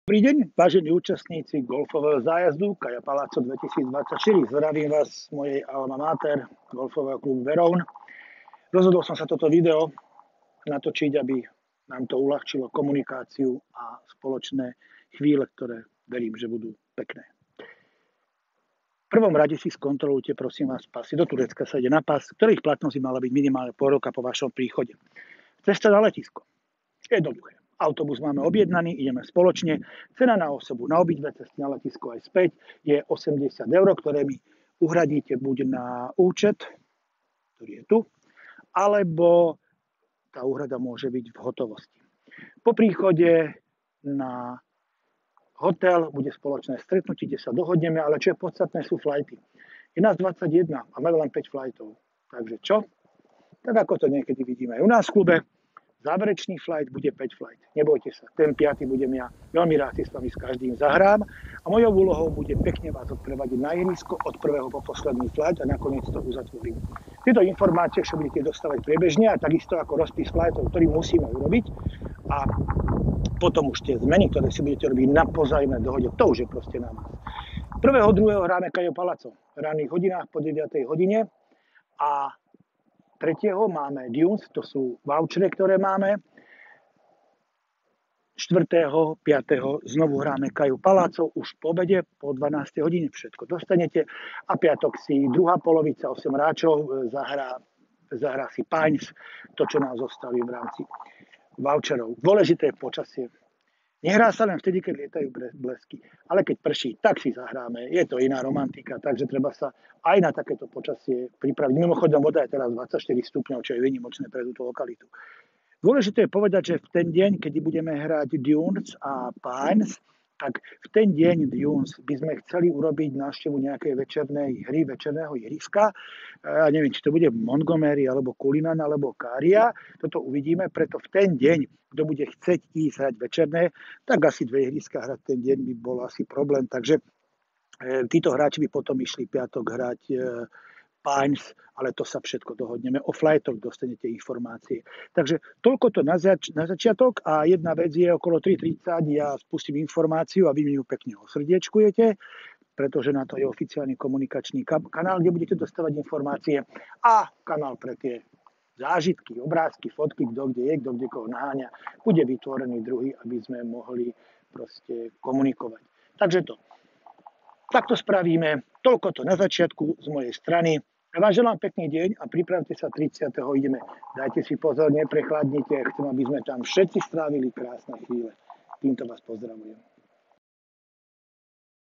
Dobrý deň, vážení účastníci golfového zájazdu Caja Palazzo 2024. Zdravím vás z mojej alma mater, golfového klubu Verón. Rozhodol som sa toto video natočiť, aby nám to uľahčilo komunikáciu a spoločné chvíle, ktoré verím, že budú pekné. V prvom rade si skontrolujte, prosím vás, pasy. Do Turecka sa ide na pas, ktorých platnosť mala byť minimálne pol roka po vašom príchode. Cesta na letisko. Jednoduché. Autobus máme objednaný, ideme spoločne. Cena na osobu na obidve cesty na letisko aj späť je 80 €, ktoré mi uhradíte buď na účet, ktorý je tu, alebo tá úhrada môže byť v hotovosti. Po príchode na hotel bude spoločné stretnutie, kde sa dohodneme, ale čo je podstatné, sú flighty. Je nás 21 a máme len 5 flightov. Takže čo? Tak ako to niekedy vidíme aj u nás v klube, záverečný flight bude 5 flight. Nebojte sa, ten 5. budem ja. Veľmi rád si s vami s každým zahrám a mojou úlohou bude pekne vás odprevadiť na ihrisko od prvého po posledný flight a nakoniec to uzatvorím. Tieto informácie však budete dostávať priebežne a takisto ako rozpis flightov, ktorý musíme urobiť, a potom už tie zmeny, ktoré si budete robiť na pozajemnej dohode, to už je proste na vás. 1.2. hráme Caja Palazzo v ranných hodinách po 9. hodine a 3. máme Dunes, to sú vouchery, ktoré máme. 4., 5. znovu hráme Caju Palazzo, už po obede, po 12. hodine všetko dostanete. A piatok si druhá polovica, 8 hráčov, zahrá si Pines, to, čo nás zostali v rámci voucherov. Dôležité je počasie. Nehrá sa len vtedy, keď lietajú blesky, ale keď prší, tak si zahráme. Je to iná romantika, takže treba sa aj na takéto počasie pripraviť. Mimochodom, voda je teraz 24 stupňov, čo je výnimočné pre túto lokalitu. Dôležité je povedať, že v ten deň, keď budeme hrať Dunes a Pines, tak v ten deň Dunes by sme chceli urobiť návštevu nejakej večernej hry, večerného ihriska. Ja neviem, či to bude Montgomery, alebo Cullinan, alebo Caria. Toto uvidíme, preto v ten deň, kto bude chceť ísť hrať večerné, tak asi 2 ihriska hrať ten deň by bol asi problém. Takže títo hráči by potom išli piatok hrať Pines, ale to sa všetko dohodneme. O flightoch dostanete informácie. Takže toľko to na začiatok a jedna vec je okolo 3:30, ja spustím informáciu a vy mi ju pekne osrdiečkujete, pretože na to je oficiálny komunikačný kanál, kde budete dostávať informácie a kanál pre tie zážitky, obrázky, fotky, kto kde je, kto kde koho naháňa, bude vytvorený druhý, aby sme mohli proste komunikovať. Takže takto spravíme. Toľko to na začiatku z mojej strany. Ja vám želám pekný deň a pripravte sa 30. ideme. Dajte si pozor, neprechladnite. Chcem, aby sme tam všetci strávili krásne chvíle. Týmto vás pozdravujem.